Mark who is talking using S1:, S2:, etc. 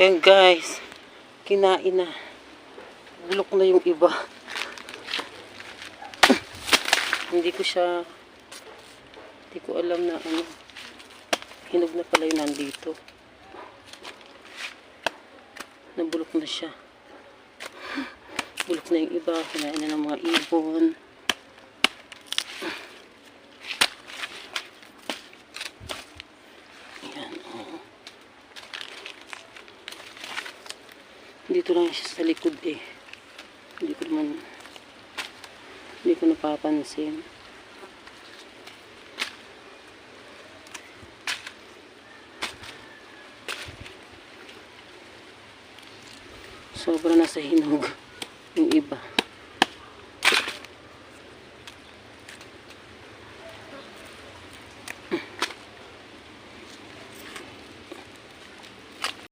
S1: Ayan guys, kinain na. Bulok na yung iba. Hindi ko alam na ano. Hinog na pala yung nandito. Nabulok na siya. Bulok na yung iba. Kinain na ng mga ibon. Ayan, oh. Dito lang siya sa likod eh. Hindi ko napapansin. Sobra na sa hinog yung iba.